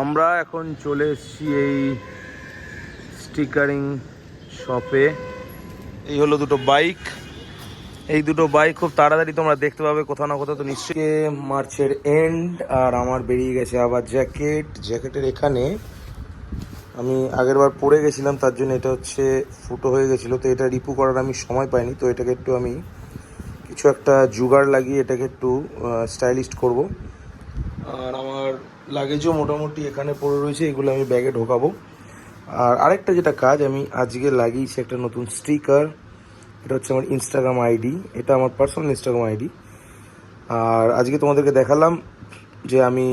আমরা এখন চলে এসেছি এই স্টিকারিং শপে। এই হলো দুটো বাইক। এই দুটো বাইক খুব তাড়াতাড়ি তোমরা দেখতে পাবে কোথাও না কোথাও। তো নিশ্চয়ই মার্চের এন্ড, আর আমার বেরিয়ে গেছে আবার জ্যাকেটের এখানে আমি আগের বার পরে গেছিলাম, তার জন্য এটা হচ্ছে ফুটো হয়ে গেছিলো। তো এটা রিপু করার আমি সময় পাইনি, তো এটাকে একটু আমি কিছু একটা জুগাড় লাগিয়ে এটাকে একটু স্টাইলিস্ট করব। আর আমার লাগেজও মোটামুটি এখানে পড়ে রয়েছে, এগুলো আমি ব্যাগে ঢোকাবো। আর আরেকটা যেটা কাজ আমি আজকে লাগিয়েছি, একটা নতুন স্টিকার। এটা হচ্ছে আমার ইনস্টাগ্রাম আইডি, এটা আমার পার্সোনাল ইনস্টাগ্রাম আইডি। আর আজকে তোমাদেরকে দেখালাম যে আমি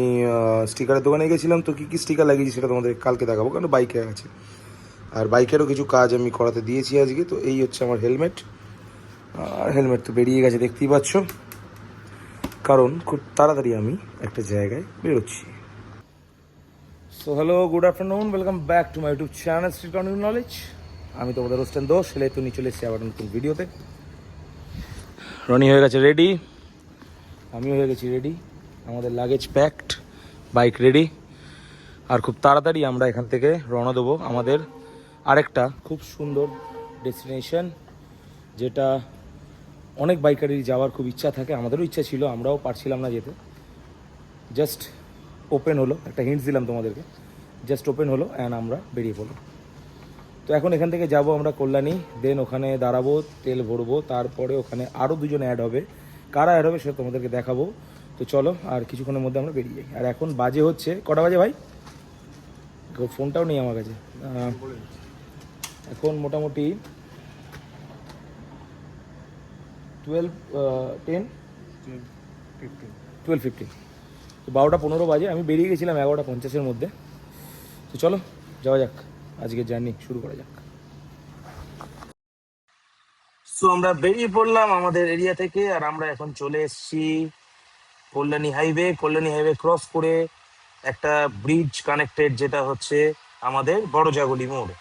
স্টিকারের দোকানে গেছিলাম, তো কী কী স্টিকার লাগিয়েছি সেটা তোমাদের কালকে দেখাবো, কারণ বাইকে আছে। আর বাইকেরও কিছু কাজ আমি করাতে দিয়েছি আজকে। তো এই হচ্ছে আমার হেলমেট। আর হেলমেট তো বেরিয়ে গেছে দেখতেই পাচ্ছ, কারণ খুব তাড়াতাড়ি আমি একটা জায়গায় বেরোচ্ছি। So hello, good afternoon, welcome back to my YouTube channel street continue knowledge. আমি তোমাদের হোস্টেন দোষ হেলে তো নিয়ে চলে এসেছি আবার নতুন ভিডিওতে। রনি হয়ে গেছে রেডি, আমিও হয়ে গেছি রেডি, আমাদের লাগেজ প্যাকড, বাইক রেডি। আর খুব তাড়াতাড়ি আমরা এখান থেকে রওনা দেবো আমাদের আরেকটা খুব সুন্দর ডেস্টিনেশন, যেটা অনেক বাইকারেরই যাওয়ার খুব ইচ্ছা থাকে। আমাদেরও ইচ্ছা ছিল, আমরাও পারছিলাম না যেতে। জাস্ট ওপেন হলো, একটা হিন্টস দিলাম তোমাদেরকে, জাস্ট ওপেন হলো অ্যান্ড আমরা বেরিয়ে পড়লাম। তো এখন এখান থেকে যাব আমরা কল্যাণী, দেন ওখানে দাঁড়াবো, তেল ভরবো, তারপরে ওখানে আরও দুজন অ্যাড হবে। কারা অ্যাড হবে সেটা তোমাদেরকে দেখাবো। তো চলো, আর কিছুক্ষণের মধ্যে আমরা বেরিয়ে যাই। আর এখন বাজে হচ্ছে কটা বাজে ভাই? ফোনটাও নেই আমার কাছে। এখন মোটামুটি 12:15। তো 12:15 বাজে, আমি বেরিয়ে গেছিলাম 11:50-এর মধ্যে। তো চলো যাওয়া যাক, আজকের জার্নি শুরু করা যাক। সো আমরা বেরিয়ে পড়লাম আমাদের এরিয়া থেকে, আর আমরা এখন চলে এসেছি কল্যাণী হাইওয়ে ক্রস করে একটা ব্রিজ কানেক্টেড, যেটা হচ্ছে আমাদের বড় জাগুলি মোড়।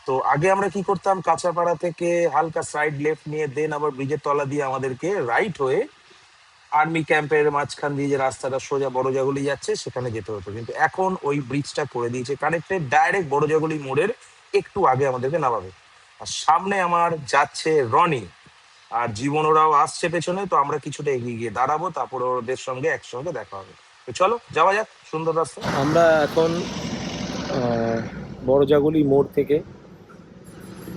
তো আগে আমরা কি করতাম, কাঁচাপাড়া থেকে হালকা সাইড লেফট নিয়ে দেন আবার ব্রিজের তলা দিয়ে আমাদেরকে রাইট হয়ে আর্মি ক্যাম্পের মাঝখান দিয়ে যে রাস্তাটা সোজা বড় জাগুলি যাচ্ছে সেখানে যেতে হতো। কিন্তু এখন ওই ব্রিজটা করে দিয়েছে কানেক্টেড, ডাইরেক্ট বড় জাগুলি মোড়ের একটু আগে আমাদেরকে নামাবে। আর সামনে আমার যাচ্ছে রনি, আর জীবন ওরাও আসছে পেছনে। তো আমরা কিছুটা এগিয়ে গিয়ে দাঁড়াবো, তারপর ওদের সঙ্গে একসঙ্গে দেখা হবে। তো চলো যাওয়া যাক, সুন্দর রাস্তা। আমরা এখন বড় জাগুলি মোড় থেকে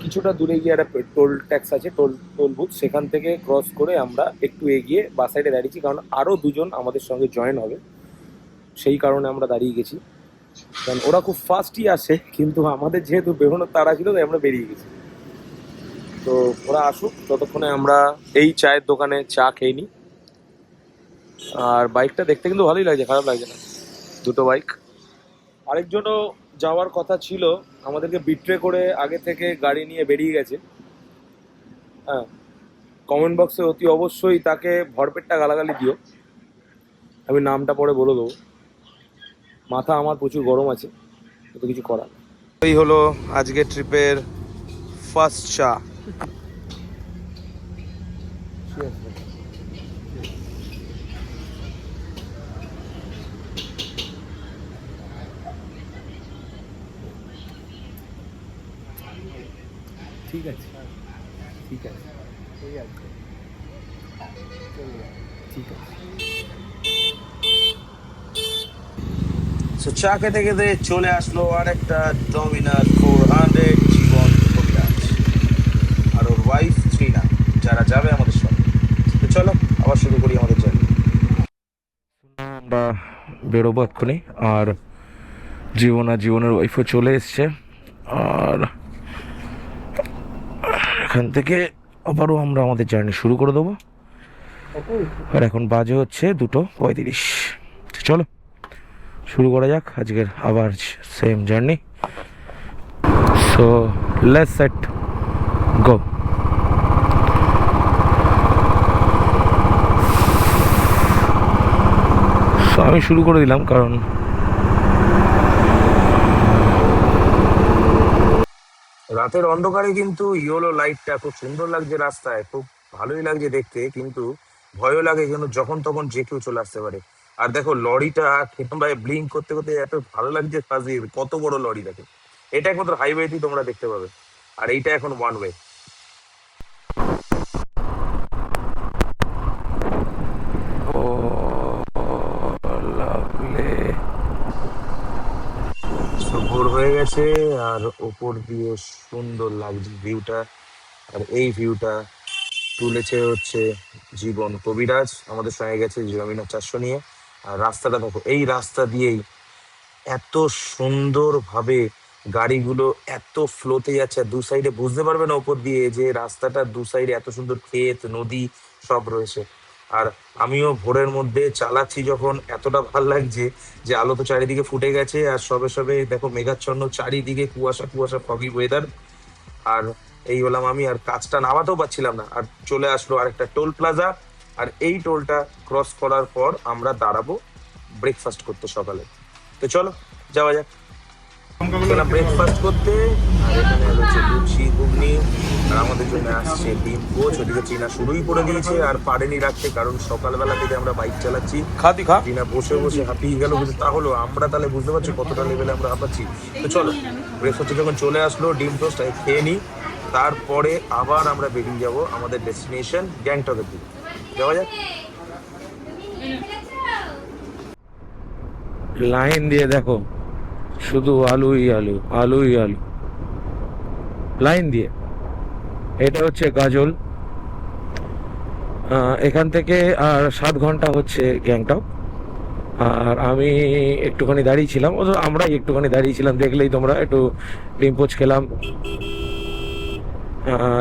কিছুটা দূরে গিয়ে একটা টোল ট্যাক্স আছে, টোল বুথ, সেখান থেকে ক্রস করে আমরা একটু এগিয়ে বাস সাইডে দাঁড়িয়েছি, কারণ আরও দুজন আমাদের সঙ্গে জয়েন হবে, সেই কারণে আমরা দাঁড়িয়ে গেছি। কারণ ওরা খুব ফাস্টই আসে, কিন্তু আমাদের যেহেতু বেরোনোর তাড়া ছিল তাই আমরা বেরিয়ে গেছি। তো ওরা আসুক, ততক্ষণে আমরা এই চায়ের দোকানে চা খেয়ে নিই। আর বাইকটা দেখতে কিন্তু ভালোই লাগছে, খারাপ লাগছে না, দুটো বাইক। আরেকজনও যাওয়ার কথা ছিল, আমাদেরকে বিট্রে করে আগে থেকে গাড়ি নিয়ে বেরিয়ে গেছে। হ্যাঁ, কমেন্ট বক্সে অতি অবশ্যই তাকে ভরপেটটা গালাগালি দিও, আমি নামটা পরে বলে দেবো। মাথা আমার প্রচুর গরম আছে, তো কিছু করার। এই হলো আজকের ট্রিপের ফার্স্ট চা। ঠিক আছে, ঠিক আছে, ঠিক আছে, ঠিক আছে। চা খেতে খেতে চলে আসলো আর একটা ডমিনার 400 জীবন কবিরাজ আর ওর ওয়াইফ শ্রীনা, যারা যাবে আমাদের সঙ্গে। তো চলো আবার শুরু করি আমাদের জার্নি। আমরা বেরোবো এক্ষুনি, আর জীবনের ওয়াইফও চলে এসছে। আর এখান থেকে আবারও আমরা আমাদের জার্নি শুরু করে দেবো। আর এখন বাজে হচ্ছে 2:35। চলো শুরু করা যাক আজকের আবার same journey. So let's set go. আমি শুরু করে দিলাম, কারণ রাতের অন্ধকারে কিন্তু ইয়েলো লাইটটা খুব সুন্দর লাগছে রাস্তায়, খুব ভালোই লাগছে দেখতে, কিন্তু ভয়ও লাগে, কিন্তু যখন তখন যে কেউ চলে আসতে পারে। আর দেখো লরিটা ভাই ব্লিঙ্ক করতে করতে এত ভালো লাগছে, ফাজিল কত বড় লরি দেখো। এটা একমাত্র হাইওয়েতেই তোমরা দেখতে পাবে, আর এইটা এখন ওয়ান ওয়ে। ও লাভলি, ভোর হয়ে গেছে আর ওপর দিয়ে সুন্দর লাগছে ভিউটা। আর এই ভিউটা তুলেছে হচ্ছে জীবন কবিরাজ, আমাদের সঙ্গে গেছে জমিনা 400 নিয়ে। আর রাস্তাটা দেখো, এই রাস্তা দিয়েই এত সুন্দর ভাবে গাড়িগুলো এত ফ্লোতে যাচ্ছে, আর দু সাইডে বুঝতে পারবে না ওপর দিয়ে যে রাস্তাটা দু সাইডে এত সুন্দর ক্ষেত নদী সব রয়েছে। আর আমিও ভোরের মধ্যে চালাচ্ছি যখন, এতটা ভাল লাগছে যে আলো তো চারিদিকে ফুটে গেছে, আর সবে সবে দেখো মেঘাচ্ছন্ন চারিদিকে, কুয়াশা কুয়াশা, ফগি ওয়েদার। আর এই হলাম আমি, আর কাজটা নামাতেও পারছিলাম না। আর চলে আসলো আরেকটা টোল প্লাজা, আর এই টোলটা ক্রস করার পর আমরা দাঁড়াবো ব্রেকফাস্ট করতে সকালে। তো চলো যাওয়া যাক ব্রেকফাস্ট করতে। আর এখানে হচ্ছে লুচি ঘুগনি, আর আমাদের জন্য আসছে ডিম পোচ। ওদিকে চীনা শুরুই করে দিয়েছে আর পারেনি রাখতে, কারণ সকালবেলা থেকে আমরা বাইক চালাচ্ছি, চীনা বসে বসে হাঁপিয়ে গেল। কিন্তু তাহলে আমরা তাহলে বুঝতে পারছি কতটা লেভেলে আমরা হাঁপাচ্ছি। তো চলো ব্রেকফাস্ট যখন চলে আসলো, ডিম টোস্ট খেয়ে নিই, তারপরে আবার আমরা বেরিয়ে যাব আমাদের ডেস্টিনেশন গ্যাংটকের দিকে। যাওয়া যাক। লাইন দিয়ে দেখো শুধু আলুই আলু, আলুই আলু, লাইন দিয়ে। এটা হচ্ছে গাজল, এখান থেকে আর 7 ঘন্টা হচ্ছে গ্যাংটক। আর আমি একটুখানি দাঁড়িয়েছিলাম, আমরা একটুখানি দাঁড়িয়েছিলাম, দেখলেই তোমরা। একটু ডিম পোচ খেলাম,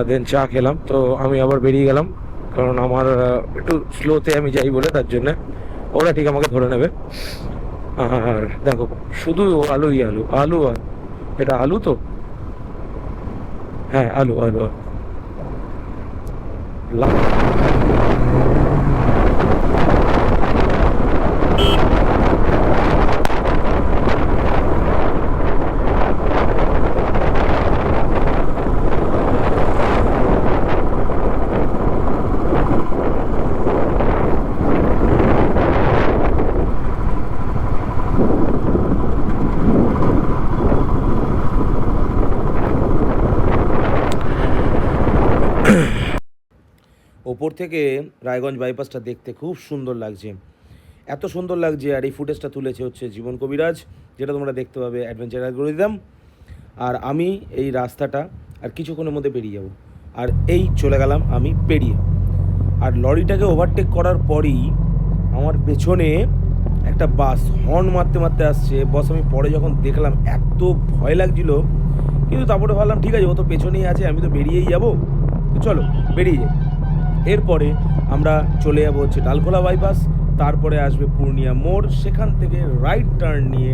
দেন চা খেলাম। তো আমি আবার বেরিয়ে গেলাম, কারণ আমার একটু স্লোতে আমি যাই বলে, তার জন্য ওরা ঠিক আমাকে ধরে নেবে। আর দেখো শুধু আলুই আলু, আলু আর এটা আলু তো, হ্যাঁ আলু আলু আলু। ওপর থেকে রায়গঞ্জ বাইপাসটা দেখতে খুব সুন্দর লাগছে, এত সুন্দর লাগছে। আর এই ফুটেজটা তুলেছে হচ্ছে জীবন কবিরাজ, যেটা তোমরা দেখতে পাবে অ্যাডভেঞ্চার অ্যালগরিদম। আর আমি এই রাস্তাটা আর কিছুক্ষণের মধ্যে পেরিয়ে যাব, আর এই চলে গেলাম আমি পেরিয়ে। আর লরিটাকে ওভারটেক করার পরই আমার পেছনে একটা বাস হর্ন মারতে মারতে আসছে। বস আমি পরে যখন দেখলাম এত ভয় লাগছিল, কিন্তু তারপরে ভাবলাম ঠিক আছে, ও তো পেছনেই আছে, আমি তো বেরিয়েই যাবো, তো চলো বেরিয়ে যাই। এরপরে আমরা চলে যাবো হচ্ছে ডালখোলা বাইপাস, তারপরে আসবে পূর্ণিয়া মোড়, সেখান থেকে রাইট টার্ন নিয়ে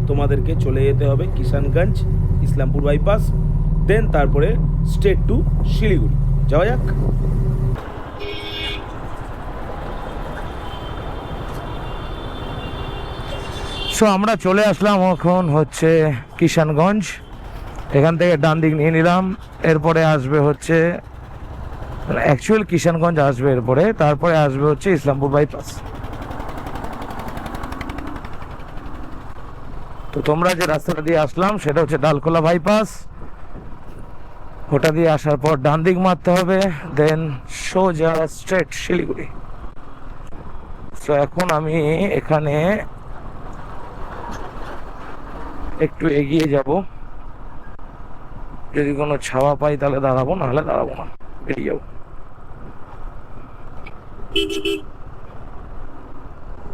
তোমাদেরকে চলে যেতে হবে কিষানগঞ্জ ইসলামপুর বাইপাস, দেন তারপরে স্ট্রেট টু শিলিগুড়ি। যাওয়া যাক। সো আমরা চলে আসলাম এখন হচ্ছে কিষানগঞ্জ, এখান থেকে ডান দিক নিয়ে নিলাম। এরপরে আসবে হচ্ছে অ্যাকচুয়াল কিষানগঞ্জ আসবে, এরপরে তারপরে আসবে হচ্ছে ইসলামপুর বাইপাস। তো তোমরা যে রাস্তাটা দিয়ে আসলাম সেটা হচ্ছে ডালখোলা বাইপাস, ওটা দিয়ে আসার পর ডান দিক মারতে হবে, দেন সোজা স্ট্রেট শিলিগুড়ি। তো এখন আমি এখানে একটু এগিয়ে যাব, যদি কোনো ছাওয়া পাই তাহলে দাঁড়াবো, নাহলে দাঁড়াবো না, বেরিয়ে যাবো।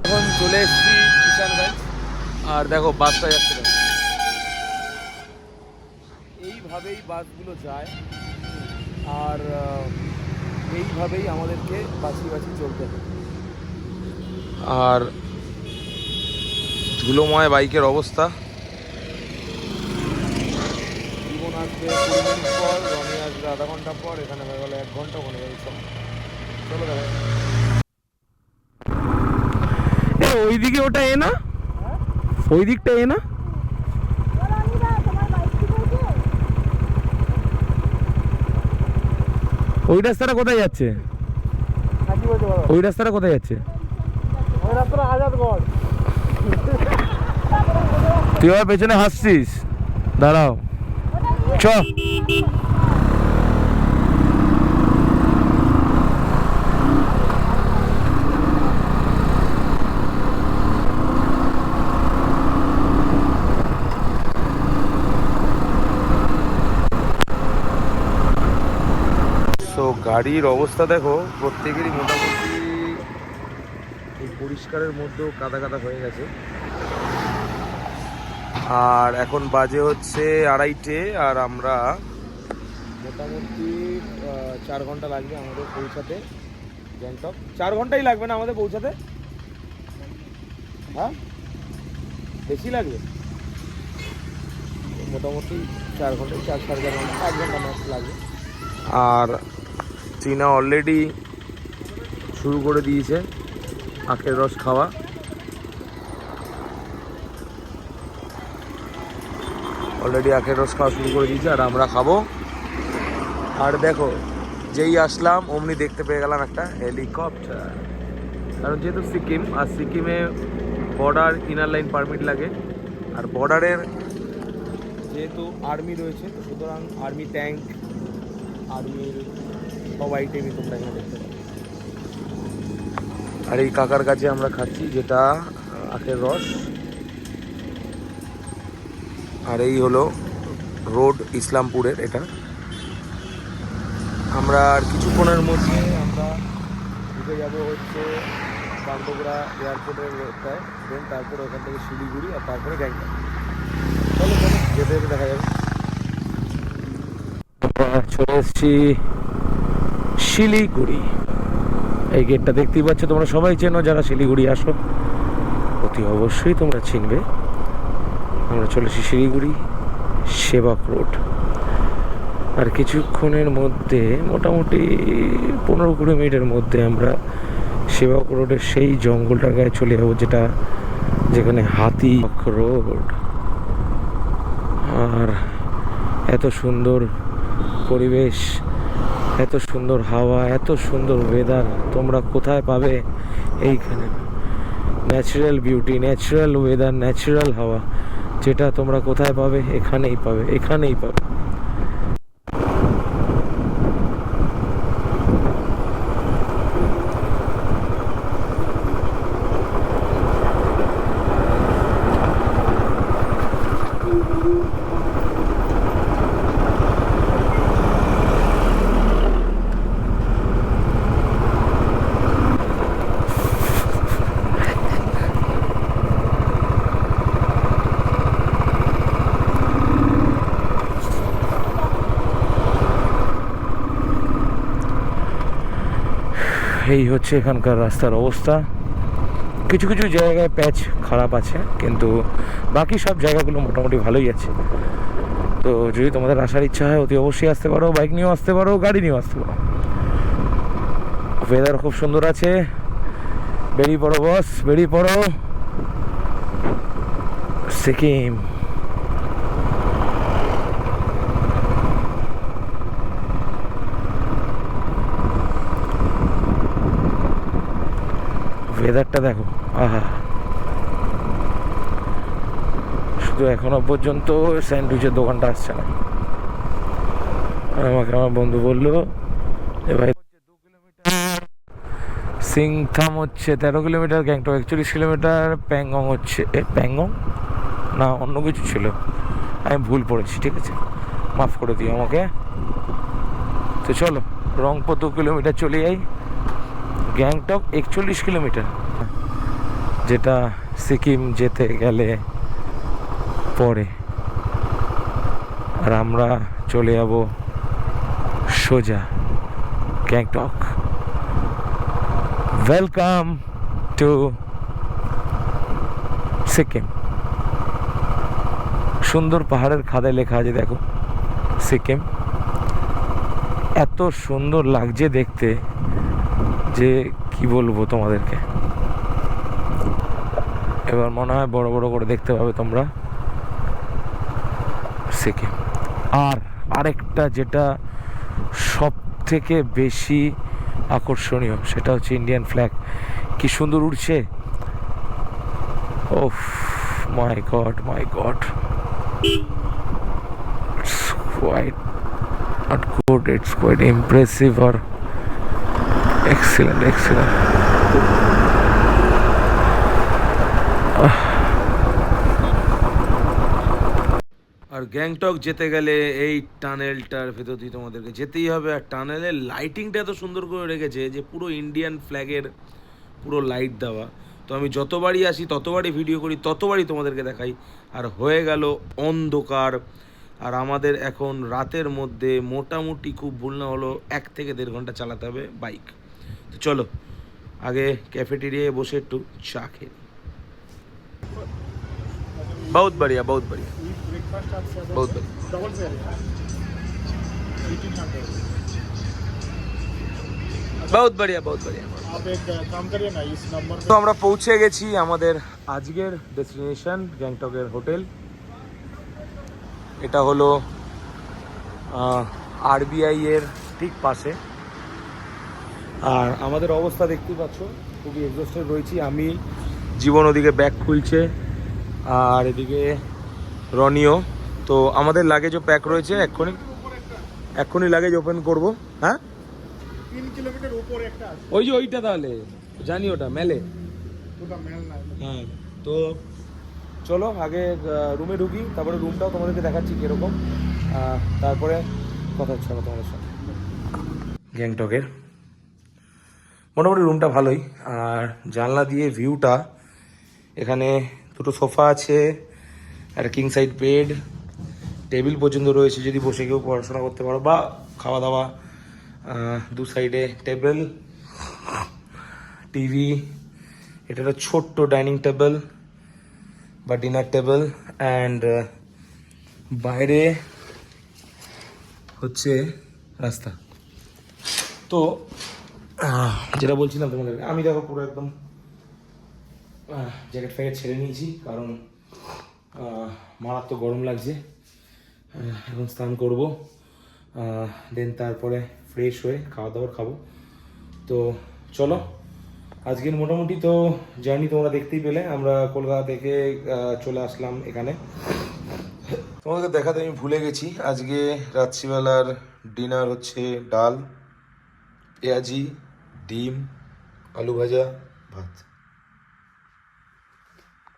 এখন চলে এসেছি কিষানগঞ্জ, আর দেখো বাসটা যাচ্ছে, এইভাবেই বাসগুলো যায়, আর এইভাবেই আমাদেরকে বাঁচিয়ে বাঁচিয়ে চলতে হবে। আর ধুলোময় বাইকের অবস্থা। জীবন আসবে 20 মিনিট পর, রনি আসবে আধা ঘন্টা পর, এখানে হয়ে গেল 1 ঘন্টা, ওখানে যাই চলো দেখা। ওইদিকে ওটা এ না, ওই দিকটা এ না, ওই রাস্তাটা কোথায় যাচ্ছে, ওই রাস্তাটা কোথায় যাচ্ছে? তুই আবার পেছনে হাসছিস, দাঁড়াও চ। তো গাড়ির অবস্থা দেখো, প্রত্যেকেরই মোটামুটি এই পরিষ্কারের মধ্যেও কাদা কাদা হয়ে গেছে। আর এখন বাজে হচ্ছে 2:30, আর আমরা মোটামুটি 4 ঘন্টা লাগবে আমাদের পৌঁছাতে গ্যাংটক। 4 ঘন্টাই লাগবে না আমাদের পৌঁছাতে? হ্যাঁ, বেশি লাগবে মোটামুটি 4 ঘন্টা, 4-4.5 ঘন্টা, 5 ঘন্টা ম্যাক্স লাগবে। আর চীনা অলরেডি শুরু করে দিয়েছে আখের রস খাওয়া। অলরেডি আখের রস খাওয়া শুরু করে দিয়েছে, আর আমরা খাবো। আর দেখো, যেই আসলাম অমনি দেখতে পেয়ে গেলাম একটা হেলিকপ্টার। কারণ যেহেতু সিকিম, আর সিকিমে বর্ডার ইনার লাইন পারমিট লাগে, আর বর্ডারের যেহেতু আর্মি রয়েছে, তো সুতরাং আর্মি ট্যাঙ্ক, আর্মির সব আইটেমই তোমরা এখানে দেখতে পাবে। আর এই কাকার কাছে আমরা খাচ্ছি যেটা আখের রস। আর এই হলো রোড ইসলামপুরের, এটা। আমরা আর কিছুক্ষণের মধ্যে আমরা ঢুকে যাবো হচ্ছে বাগডোগরা এয়ারপোর্টের রোডটায়, দেন তারপরে ওখান থেকে শিলিগুড়ি, আর তারপরে গ্যাংটক। চলো চলো, যেতে যেতে দেখা যাবে। চলে এসেছি শিলিগুড়ি। এই গেটটা দেখতেই পাচ্ছ, তোমরা সবাই চেনো যারা শিলিগুড়ি আসো, অতি অবশ্যই তোমরা চিনবে। আমরা চলেছি শিলিগুড়ি সেবক রোড। আর কিছুক্ষণের মধ্যে, মোটামুটি 15-20 মিনিটের মধ্যে আমরা সেবক রোডের সেই জঙ্গলটার গায়ে চলে যাবো, যেখানে হাতি রোড। আর এত সুন্দর পরিবেশ, এত সুন্দর হাওয়া, এত সুন্দর ওয়েদার তোমরা কোথায় পাবে? এইখানে natural beauty, natural weather, natural হাওয়া, যেটা তোমরা কোথায় পাবে? এখানেই পাবে, এখানেই পাবে। এই হচ্ছে এখানকার রাস্তার অবস্থা। কিছু কিছু জায়গায় প্যাচ খারাপ আছে, কিন্তু বাকি সব জায়গাগুলো মোটামুটি ভালোই আছে। তো যদি তোমাদের আসার ইচ্ছা হয়, অতি অবশ্যই আসতে পারো। বাইক নিয়েও আসতে পারো, গাড়ি নিয়েও আসতে পারো। ওয়েদার খুব সুন্দর আছে। বেরিয়ে পড়ো বস, বেরিয়ে পড়ো। সিকিম ওয়েদারটা দেখো, আহা। শুধু এখনো পর্যন্ত স্যান্ডউইচের দোকানটা আসছে না। আমাকে আমার বন্ধু বললো যে ভাই, 2 কিলোমিটার সিংথাম হচ্ছে 13 কিলোমিটার, গ্যাংটক 41 কিলোমিটার, প্যাংগং হচ্ছে প্যাংগং না অন্য কিছু ছিল, আমি ভুল পড়েছি, ঠিক আছে, মাফ করে দিও আমাকে। তো চলো, রংপুর 2 কিলোমিটার চলে যাই, গ্যাংটক 41 কিলোমিটার, যেটা সিকিম যেতে গেলে পরে। আর আমরা চলে যাব সোজা গ্যাংটক। Welcome to Sikkim. সুন্দর পাহাড়ের খাদায় লেখা আছে দেখো সিকিম। এত সুন্দর লাগছে দেখতে যে কি বলবো তোমাদেরকে। এবার মনে হয় বড় বড় করে দেখতে পাবে তোমরা সিকিম। আর আরেকটা যেটা সব থেকে বেশি আকর্ষণীয়, সেটা হচ্ছে ইন্ডিয়ান ফ্ল্যাগ। কি সুন্দর উড়ছে, Oh my god, my god. It's quite not good, it's quite impressive or excellent, excellent. আর গ্যাংটক যেতে গেলে এই টানেলটার ভেতর দিয়ে তোমাদেরকে যেতেই হবে। আর টানেলের লাইটিংটা এত সুন্দর করে রেখেছে যে পুরো ইন্ডিয়ান ফ্ল্যাগের পুরো লাইট দেওয়া। তো আমি যতবারই আসি ততবারই ভিডিও করি, ততবারই তোমাদেরকে দেখাই। আর হয়ে গেল অন্ধকার, আর আমাদের এখন রাতের মধ্যে মোটামুটি খুব ভুল না হলো 1 থেকে 1.5 ঘন্টা চালাতে হবে বাইক। তো চলো আগে ক্যাফেটেরিয়ায় বসে একটু চা খেয়ে। बहुत बढ़िया, बहुत बढ़िया, बहुत बढ़िया। बहुत बढ़िया, बहुत बढ़िया। आप एक काम करिए ना, इस नंबर তো আমরা পৌঁছে গেছি আমাদের আজকের ডেস্টিনেশন গ্যাংটকের হোটেল। এটা হলো আরবিআই এর ঠিক পাশে। আর আমাদের অবস্থা দেখতেই পাচ্ছ, খুবই এক্সস্টেড রয়েছি আমি। জীবন ওদিকে ব্যাগ খুলছে, আর এদিকে রনিও। তো আমাদের লাগেজও প্যাক রয়েছে, এক্ষুনি লাগেজ ওপেন করব। হ্যাঁ 3 কিলোমিটার উপরে একটা আছে, ওই যে ওইটা, তাহলে জানি ওটা মেলে। ওটা মেল না। হ্যাঁ, তো চলো আগে রুমে ঢুকি, তারপরে রুমটাও তোমাদেরকে দেখাচ্ছি কীরকম, তারপরে কথা হচ্ছে আমার তোমাদের সাথে। গ্যাংটকের মোটামুটি রুমটা ভালোই, আর জানলা দিয়ে ভিউটা, এখানে দুটো সোফা আছে, একটা কিং সাইড বেড, টেবিল পর্যন্ত রয়েছে যদি বসে কেউ পড়াশোনা করতে পারো বা খাওয়া দাওয়া। দু সাইডে টেবিল, টিভি, এটা একটা ছোট্ট ডাইনিং টেবিল বা ডিনার টেবিল, অ্যান্ড বাইরে হচ্ছে রাস্তা। তো যেটা বলছিলাম তোমাদের, আমি দেখো পুরো একদম জ্যাকেট ফ্যাকেট ছেড়ে নিয়েছি, কারণ মারাত্মক গরম লাগছে। এখন স্নান করবো, দেন তারপরে ফ্রেশ হয়ে খাওয়া দাওয়া খাবো। তো চলো আজকের মোটামুটি তো জার্নি তোমরা দেখতেই পেলে। আমরা কলকাতা থেকে চলে আসলাম এখানে। তোমাদেরকে দেখাতে আমি ভুলে গেছি, আজকে রাত্রিবেলার ডিনার হচ্ছে ডাল, পেঁয়াজি, ডিম, আলু ভাজা, ভাত।